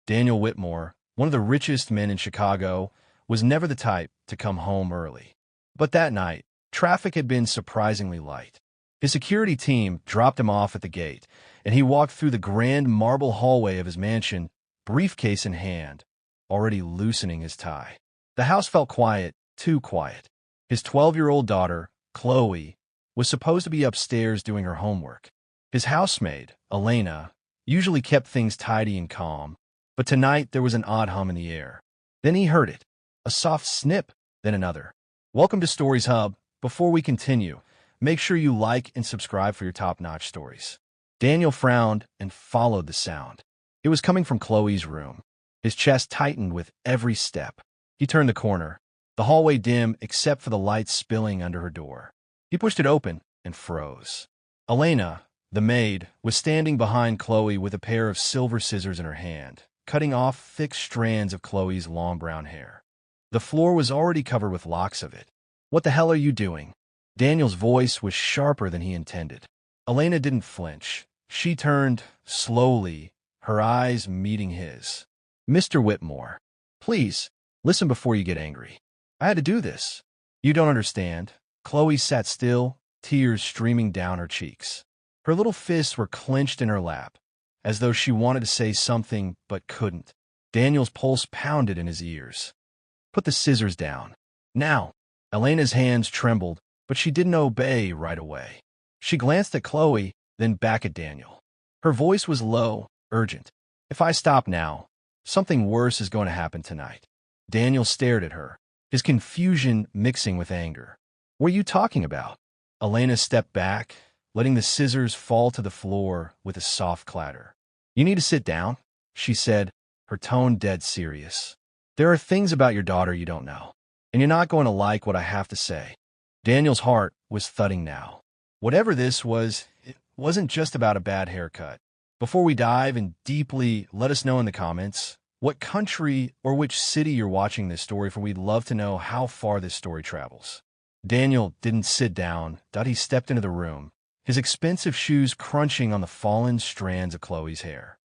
Daniel Whitmore, one of the richest men in Chicago, was never the type to come home early. But that night, traffic had been surprisingly light. His security team dropped him off at the gate, and he walked through the grand marble hallway of his mansion, briefcase in hand, already loosening his tie. The house felt quiet, too quiet. His 12-year-old daughter, Chloe, was supposed to be upstairs doing her homework. His housemaid, Elena, usually kept things tidy and calm, but tonight there was an odd hum in the air. Then he heard it, a soft snip, then another. Welcome to Stories Hub. Before we continue, make sure you like and subscribe for your top-notch stories. Daniel frowned and followed the sound. It was coming from Chloe's room. His chest tightened with every step. He turned the corner, the hallway dim except for the light spilling under her door. He pushed it open and froze. Elena, the maid, was standing behind Chloe with a pair of silver scissors in her hand, cutting off thick strands of Chloe's long brown hair. The floor was already covered with locks of it. "What the hell are you doing?" Daniel's voice was sharper than he intended. Elena didn't flinch. She turned slowly, her eyes meeting his. "Mr. Whitmore, please, listen before you get angry. I had to do this." "You don't understand." Chloe sat still, tears streaming down her cheeks. Her little fists were clenched in her lap, as though she wanted to say something but couldn't. Daniel's pulse pounded in his ears. "Put the scissors down. Now." Elena's hands trembled, but she didn't obey right away. She glanced at Chloe, then back at Daniel. Her voice was low, urgent. "If I stop now, something worse is going to happen tonight." Daniel stared at her, his confusion mixing with anger. "What are you talking about?" Elena stepped back, letting the scissors fall to the floor with a soft clatter. "You need to sit down," she said, her tone dead serious. "There are things about your daughter you don't know, and you're not going to like what I have to say." Daniel's heart was thudding now. Whatever this was, it wasn't just about a bad haircut. Before we dive in deeply, let us know in the comments what country or which city you're watching this story from. We'd love to know how far this story travels. Daniel didn't sit down. He stepped into the room, his expensive shoes crunching on the fallen strands of Chloe's hair.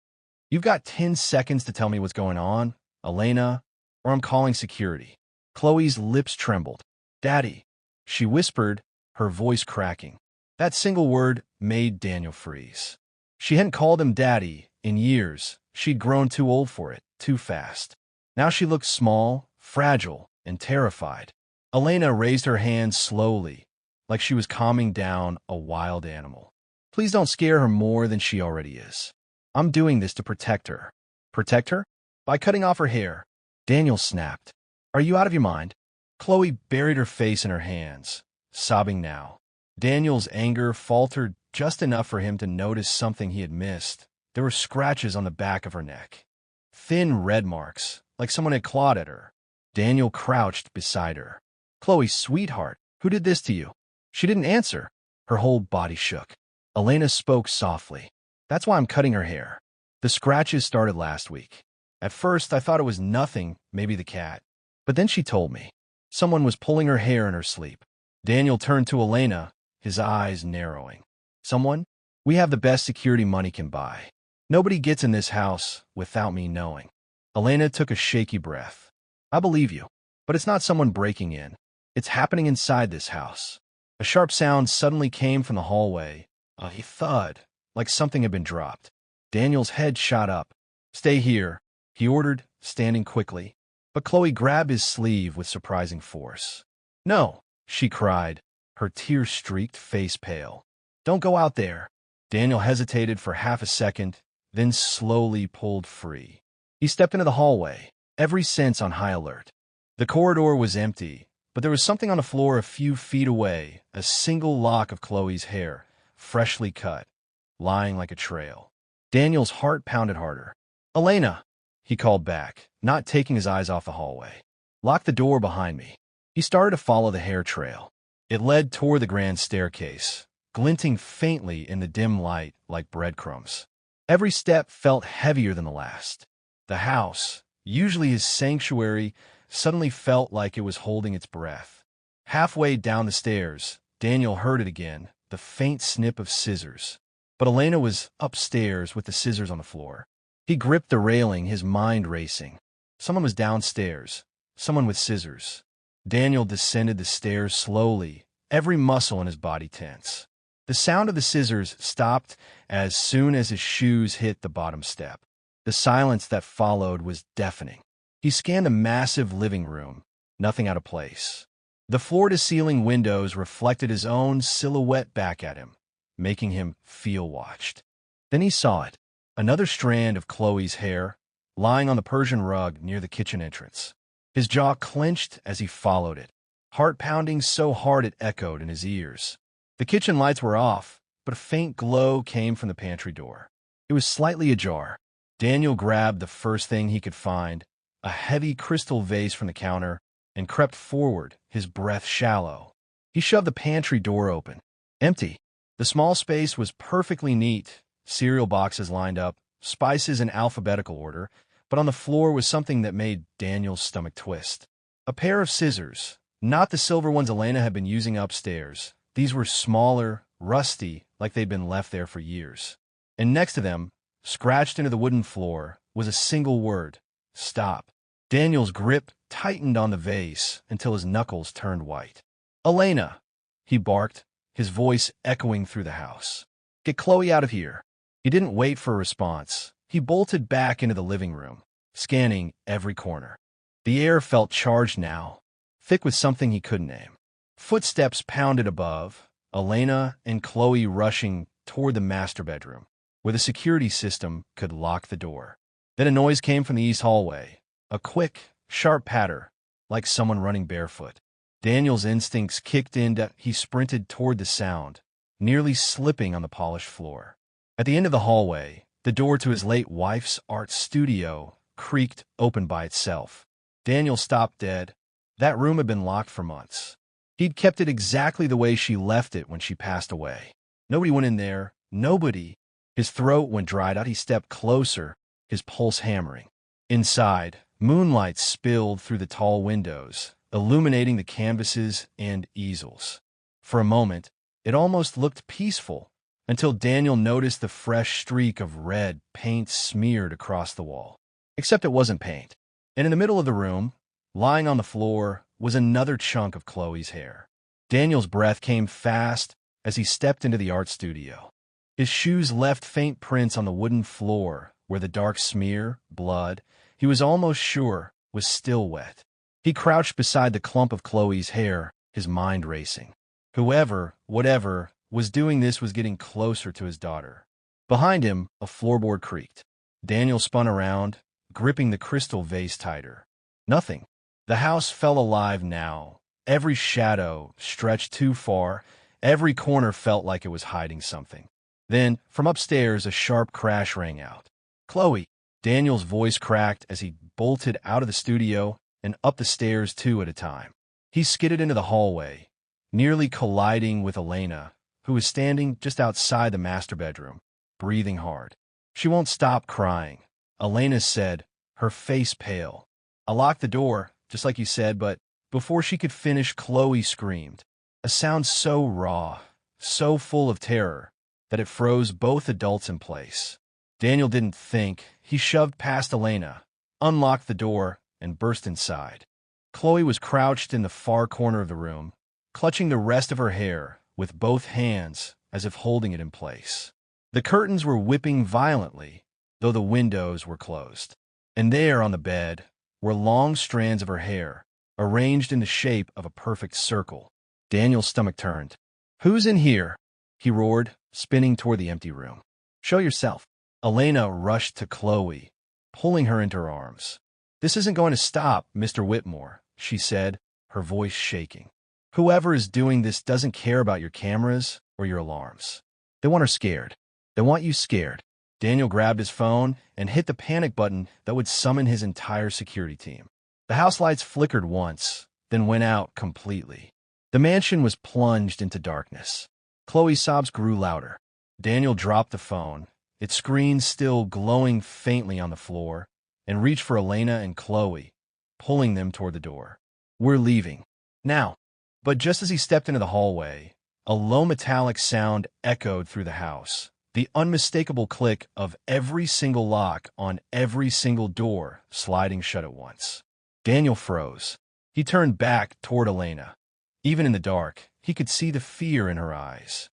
"You've got 10 seconds to tell me what's going on, Elena, or I'm calling security." Chloe's lips trembled. "Daddy," she whispered, her voice cracking. That single word made Daniel freeze. She hadn't called him Daddy in years. She'd grown too old for it, too fast. Now she looked small, fragile, and terrified. Elena raised her hand slowly, like she was calming down a wild animal. "Please don't scare her more than she already is. I'm doing this to protect her." "Protect her? By cutting off her hair?" Daniel snapped. "Are you out of your mind?" Chloe buried her face in her hands, sobbing now. Daniel's anger faltered just enough for him to notice something he had missed. There were scratches on the back of her neck. Thin red marks, like someone had clawed at her. Daniel crouched beside her. "Chloe, sweetheart, who did this to you?" She didn't answer. Her whole body shook. Elena spoke softly. "That's why I'm cutting her hair. The scratches started last week. At first, I thought it was nothing, maybe the cat. But then she told me. Someone was pulling her hair in her sleep." Daniel turned to Elena, his eyes narrowing. "Someone? We have the best security money can buy. Nobody gets in this house without me knowing." Elena took a shaky breath. "I believe you, but it's not someone breaking in. It's happening inside this house." A sharp sound suddenly came from the hallway, a thud, like something had been dropped. Daniel's head shot up. "Stay here," he ordered, standing quickly. But Chloe grabbed his sleeve with surprising force. "No," she cried, her tear-streaked face pale. "Don't go out there." Daniel hesitated for half a second, then slowly pulled free. He stepped into the hallway, every sense on high alert. The corridor was empty, but there was something on the floor a few feet away, a single lock of Chloe's hair, freshly cut, lying like a trail. Daniel's heart pounded harder. "Elena," he called back, not taking his eyes off the hallway. "Lock the door behind me." He started to follow the hair trail. It led toward the grand staircase, glinting faintly in the dim light like breadcrumbs. Every step felt heavier than the last. The house, usually his sanctuary, suddenly felt like it was holding its breath. Halfway down the stairs, Daniel heard it again, the faint snip of scissors. But Elena was upstairs with the scissors on the floor. He gripped the railing, his mind racing. Someone was downstairs, someone with scissors. Daniel descended the stairs slowly, every muscle in his body tense. The sound of the scissors stopped as soon as his shoes hit the bottom step. The silence that followed was deafening. He scanned the massive living room, nothing out of place. The floor-to-ceiling windows reflected his own silhouette back at him, making him feel watched. Then he saw it, another strand of Chloe's hair, lying on the Persian rug near the kitchen entrance. His jaw clenched as he followed it, heart pounding so hard it echoed in his ears. The kitchen lights were off, but a faint glow came from the pantry door. It was slightly ajar. Daniel grabbed the first thing he could find, a heavy crystal vase from the counter, and crept forward, his breath shallow. He shoved the pantry door open. Empty. The small space was perfectly neat, cereal boxes lined up, spices in alphabetical order, but on the floor was something that made Daniel's stomach twist. A pair of scissors, not the silver ones Elena had been using upstairs. These were smaller, rusty, like they'd been left there for years. And next to them, scratched into the wooden floor, was a single word: stop. Daniel's grip tightened on the vase until his knuckles turned white. "Elena!" he barked, his voice echoing through the house. "Get Chloe out of here." He didn't wait for a response. He bolted back into the living room, scanning every corner. The air felt charged now, thick with something he couldn't name. Footsteps pounded above, Elena and Chloe rushing toward the master bedroom, where the security system could lock the door. Then a noise came from the east hallway, a quick, sharp patter, like someone running barefoot. Daniel's instincts kicked in. He sprinted toward the sound, nearly slipping on the polished floor. At the end of the hallway, the door to his late wife's art studio creaked open by itself. Daniel stopped dead. That room had been locked for months. He'd kept it exactly the way she left it when she passed away. Nobody went in there. Nobody. His throat went dried out. He stepped closer, his pulse hammering. Inside, moonlight spilled through the tall windows, illuminating the canvases and easels. For a moment, it almost looked peaceful, until Daniel noticed the fresh streak of red paint smeared across the wall. Except it wasn't paint. And in the middle of the room, lying on the floor, was another chunk of Chloe's hair. Daniel's breath came fast as he stepped into the art studio. His shoes left faint prints on the wooden floor where the dark smear, blood, he was almost sure was still wet. He crouched beside the clump of Chloe's hair, his mind racing. Whoever, whatever, was doing this was getting closer to his daughter. Behind him, a floorboard creaked. Daniel spun around, gripping the crystal vase tighter. Nothing. The house felt alive now. Every shadow stretched too far. Every corner felt like it was hiding something. Then, from upstairs, a sharp crash rang out. "Chloe!" Daniel's voice cracked as he bolted out of the studio and up the stairs 2 at a time. He skidded into the hallway, nearly colliding with Elena, who was standing just outside the master bedroom, breathing hard. "She won't stop crying," Elena said, her face pale. "I locked the door, just like you said, but..." Before she could finish, Chloe screamed, a sound so raw, so full of terror, that it froze both adults in place. Daniel didn't think. He shoved past Elena, unlocked the door, and burst inside. Chloe was crouched in the far corner of the room, clutching the rest of her hair with both hands as if holding it in place. The curtains were whipping violently, though the windows were closed. And there on the bed were long strands of her hair, arranged in the shape of a perfect circle. Daniel's stomach turned. "Who's in here?" he roared, spinning toward the empty room. "Show yourself." Elena rushed to Chloe, pulling her into her arms. "This isn't going to stop, Mr. Whitmore," she said, her voice shaking. "Whoever is doing this doesn't care about your cameras or your alarms. They want her scared. They want you scared." Daniel grabbed his phone and hit the panic button that would summon his entire security team. The house lights flickered once, then went out completely. The mansion was plunged into darkness. Chloe's sobs grew louder. Daniel dropped the phone, its screen still glowing faintly on the floor, and reached for Elena and Chloe, pulling them toward the door. "We're leaving. Now." But just as he stepped into the hallway, a low metallic sound echoed through the house, The unmistakable click of every single lock on every single door sliding shut at once. Daniel froze. He turned back toward Elena. Even in the dark, he could see the fear in her eyes.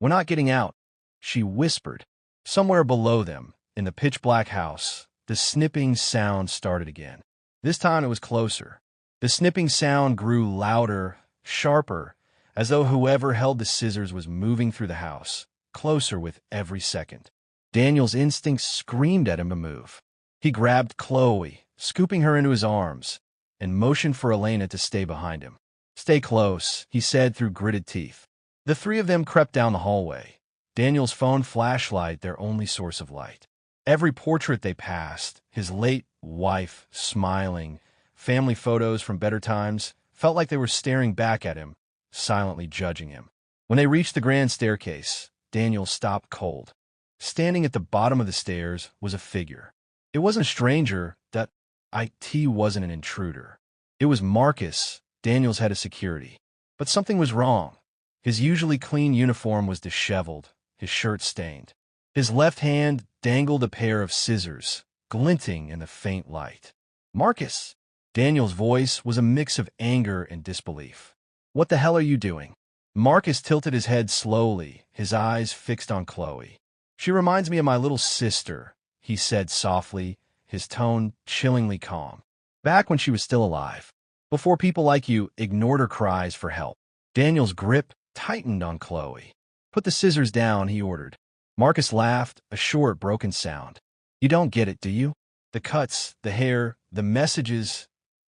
"We're not getting out," she whispered. Somewhere below them, in the pitch-black house, the snipping sound started again. This time it was closer. The snipping sound grew louder, sharper, as though whoever held the scissors was moving through the house, closer with every second. Daniel's instincts screamed at him to move. He grabbed Chloe, scooping her into his arms, and motioned for Elena to stay behind him. "Stay close," he said through gritted teeth. The three of them crept down the hallway, Daniel's phone flashlight their only source of light. Every portrait they passed, his late wife smiling, family photos from better times, felt like they were staring back at him, silently judging him. When they reached the grand staircase, Daniel stopped cold. Standing at the bottom of the stairs was a figure. It wasn't a stranger, that IT wasn't an intruder. It was Marcus, Daniel's head of security. But something was wrong. His usually clean uniform was disheveled, his shirt stained. His left hand dangled a pair of scissors, glinting in the faint light. "Marcus!" Daniel's voice was a mix of anger and disbelief. "What the hell are you doing?" Marcus tilted his head slowly, his eyes fixed on Chloe. "She reminds me of my little sister," he said softly, his tone chillingly calm. "Back when she was still alive, before people like you ignored her cries for help." Daniel's grip tightened on Chloe. "Put the scissors down," he ordered. Marcus laughed, a short, broken sound. "You don't get it, do you? The cuts, the hair, the messages.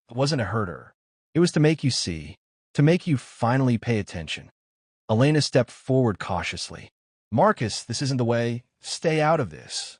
It wasn't to hurt her. It was to make you see, to make you finally pay attention." Elena stepped forward cautiously. "Marcus, this isn't the way. Stay out of this."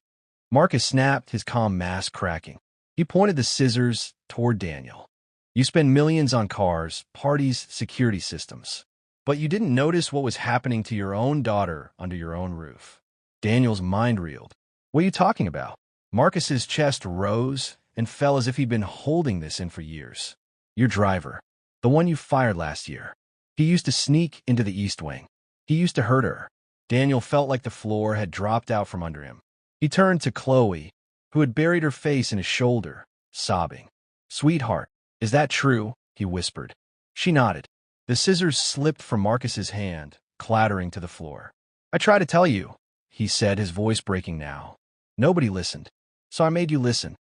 Marcus snapped, his calm mask cracking. He pointed the scissors toward Daniel. "You spend millions on cars, parties, security systems. But you didn't notice what was happening to your own daughter under your own roof." Daniel's mind reeled. "What are you talking about?" Marcus's chest rose and fell as if he'd been holding this in for years. "Your driver, the one you fired last year. He used to sneak into the East Wing. He used to hurt her." Daniel felt like the floor had dropped out from under him. He turned to Chloe, who had buried her face in his shoulder, sobbing. "Sweetheart, is that true?" he whispered. She nodded. The scissors slipped from Marcus's hand, clattering to the floor. "I tried to tell you," he said, his voice breaking now. "Nobody listened. So I made you listen."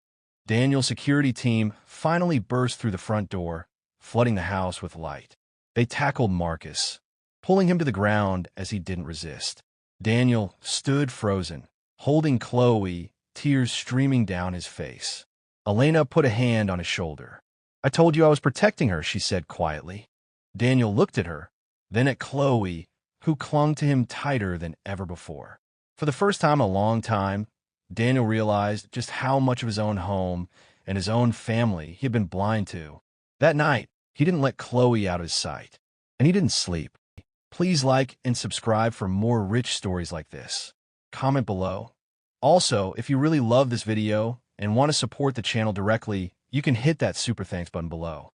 Daniel's security team finally burst through the front door, flooding the house with light. They tackled Marcus, pulling him to the ground as he didn't resist. Daniel stood frozen, holding Chloe, tears streaming down his face. Elena put a hand on his shoulder. "I told you I was protecting her," she said quietly. Daniel looked at her, then at Chloe, who clung to him tighter than ever before. For the first time in a long time, Daniel realized just how much of his own home and his own family he had been blind to. That night, he didn't let Chloe out of his sight, and he didn't sleep. Please like and subscribe for more rich stories like this. Comment below. Also, if you really love this video and want to support the channel directly, you can hit that super thanks button below.